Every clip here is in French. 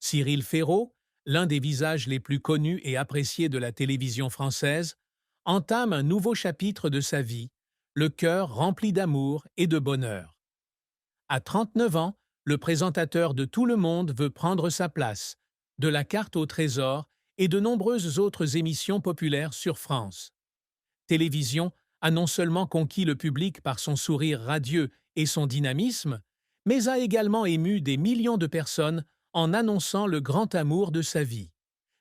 Cyril Ferraud, l'un des visages les plus connus et appréciés de la télévision française, entame un nouveau chapitre de sa vie, le cœur rempli d'amour et de bonheur. À 39 ans, le présentateur de Tout le monde veut prendre sa place, de la carte au trésor et de nombreuses autres émissions populaires sur France. Télévision a non seulement conquis le public par son sourire radieux et son dynamisme, mais a également ému des millions de personnes en annonçant le grand amour de sa vie.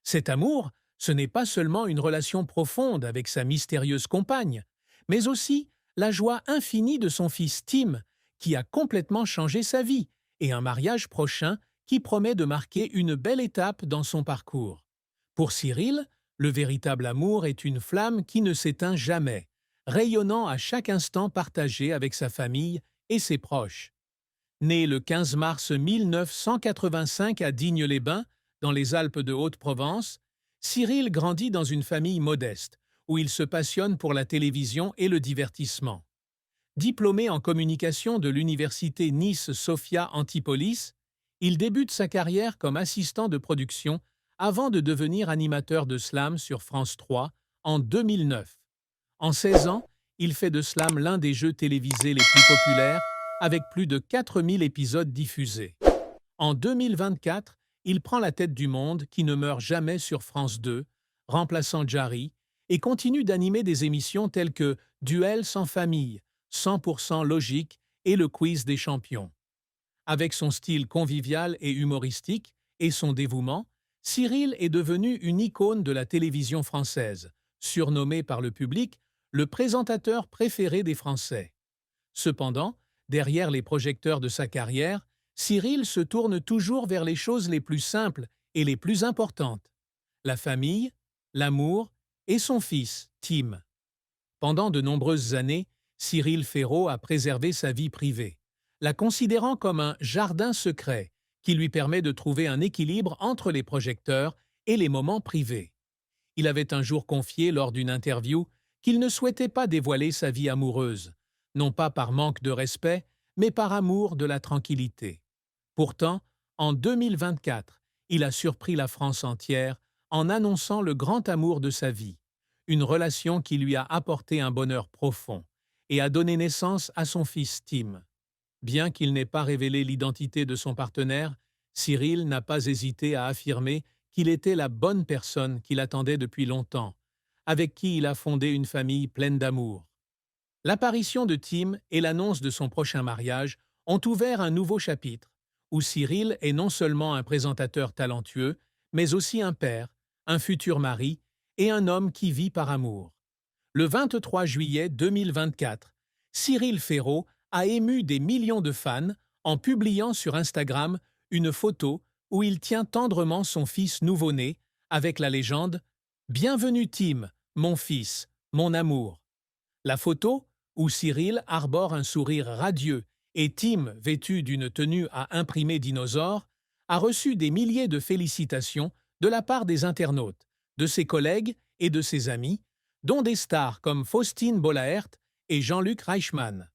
Cet amour, ce n'est pas seulement une relation profonde avec sa mystérieuse compagne, mais aussi la joie infinie de son fils Tim, qui a complètement changé sa vie, et un mariage prochain qui promet de marquer une belle étape dans son parcours. Pour Cyril, le véritable amour est une flamme qui ne s'éteint jamais, rayonnant à chaque instant partagé avec sa famille et ses proches. Né le 15 mars 1985 à Digne-les-Bains, dans les Alpes de Haute-Provence, Cyril grandit dans une famille modeste, où il se passionne pour la télévision et le divertissement. Diplômé en communication de l'université Nice-Sophia Antipolis, il débute sa carrière comme assistant de production avant de devenir animateur de slam sur France 3 en 2009. En 16 ans, il fait de slam l'un des jeux télévisés les plus populaires, avec plus de 4000 épisodes diffusés. En 2024, il prend la tête du monde qui ne meurt jamais sur France 2, remplaçant Jarry, et continue d'animer des émissions telles que Duel sans famille, 100% logique et le quiz des champions. Avec son style convivial et humoristique et son dévouement, Cyril est devenu une icône de la télévision française, surnommé par le public le présentateur préféré des Français. Cependant, derrière les projecteurs de sa carrière, Cyril se tourne toujours vers les choses les plus simples et les plus importantes: la famille, l'amour et son fils, Tim. Pendant de nombreuses années, Cyril Ferraud a préservé sa vie privée, la considérant comme un jardin secret qui lui permet de trouver un équilibre entre les projecteurs et les moments privés. Il avait un jour confié lors d'une interview qu'il ne souhaitait pas dévoiler sa vie amoureuse, non pas par manque de respect, mais par amour de la tranquillité. Pourtant, en 2024, il a surpris la France entière en annonçant le grand amour de sa vie, une relation qui lui a apporté un bonheur profond et a donné naissance à son fils Tim. Bien qu'il n'ait pas révélé l'identité de son partenaire, Cyril n'a pas hésité à affirmer qu'il était la bonne personne qu'il attendait depuis longtemps, avec qui il a fondé une famille pleine d'amour. L'apparition de Tim et l'annonce de son prochain mariage ont ouvert un nouveau chapitre, où Cyril est non seulement un présentateur talentueux, mais aussi un père, un futur mari et un homme qui vit par amour. Le 23 juillet 2024, Cyril Ferraud a ému des millions de fans en publiant sur Instagram une photo où il tient tendrement son fils nouveau-né avec la légende « Bienvenue Tim, mon fils, mon amour ». La photo, où Cyril arbore un sourire radieux et Tim vêtu d'une tenue à imprimer dinosaure, a reçu des milliers de félicitations de la part des internautes, de ses collègues et de ses amis, dont des stars comme Faustine Bollaert et Jean-Luc Reichmann.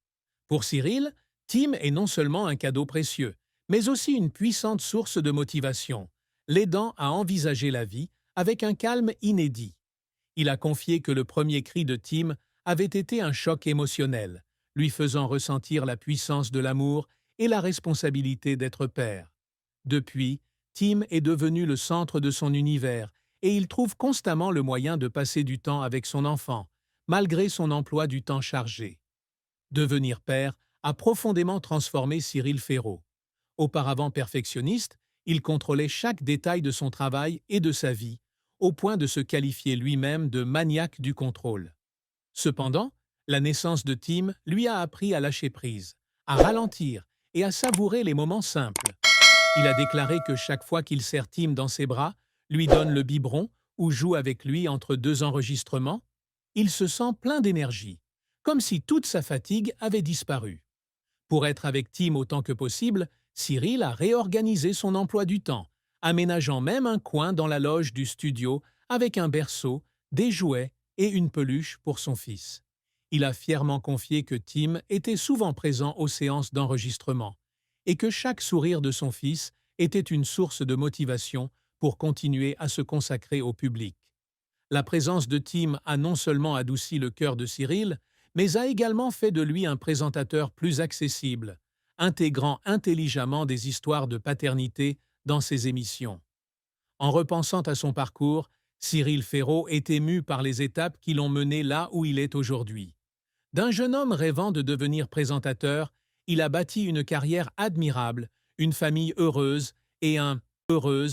Pour Cyril, Tim est non seulement un cadeau précieux, mais aussi une puissante source de motivation, l'aidant à envisager la vie avec un calme inédit. Il a confié que le premier cri de Tim avait été un choc émotionnel, lui faisant ressentir la puissance de l'amour et la responsabilité d'être père. Depuis, Tim est devenu le centre de son univers et il trouve constamment le moyen de passer du temps avec son enfant, malgré son emploi du temps chargé. Devenir père a profondément transformé Cyril Ferraud. Auparavant perfectionniste, il contrôlait chaque détail de son travail et de sa vie, au point de se qualifier lui-même de maniaque du contrôle. Cependant, la naissance de Tim lui a appris à lâcher prise, à ralentir et à savourer les moments simples. Il a déclaré que chaque fois qu'il serre Tim dans ses bras, lui donne le biberon ou joue avec lui entre deux enregistrements, il se sent plein d'énergie, comme si toute sa fatigue avait disparu. Pour être avec Tim autant que possible, Cyril a réorganisé son emploi du temps, aménageant même un coin dans la loge du studio avec un berceau, des jouets et une peluche pour son fils. Il a fièrement confié que Tim était souvent présent aux séances d'enregistrement et que chaque sourire de son fils était une source de motivation pour continuer à se consacrer au public. La présence de Tim a non seulement adouci le cœur de Cyril, mais a également fait de lui un présentateur plus accessible, intégrant intelligemment des histoires de paternité dans ses émissions. En repensant à son parcours, Cyril Ferraud est ému par les étapes qui l'ont mené là où il est aujourd'hui. D'un jeune homme rêvant de devenir présentateur, il a bâti une carrière admirable, une famille heureuse et un heureuse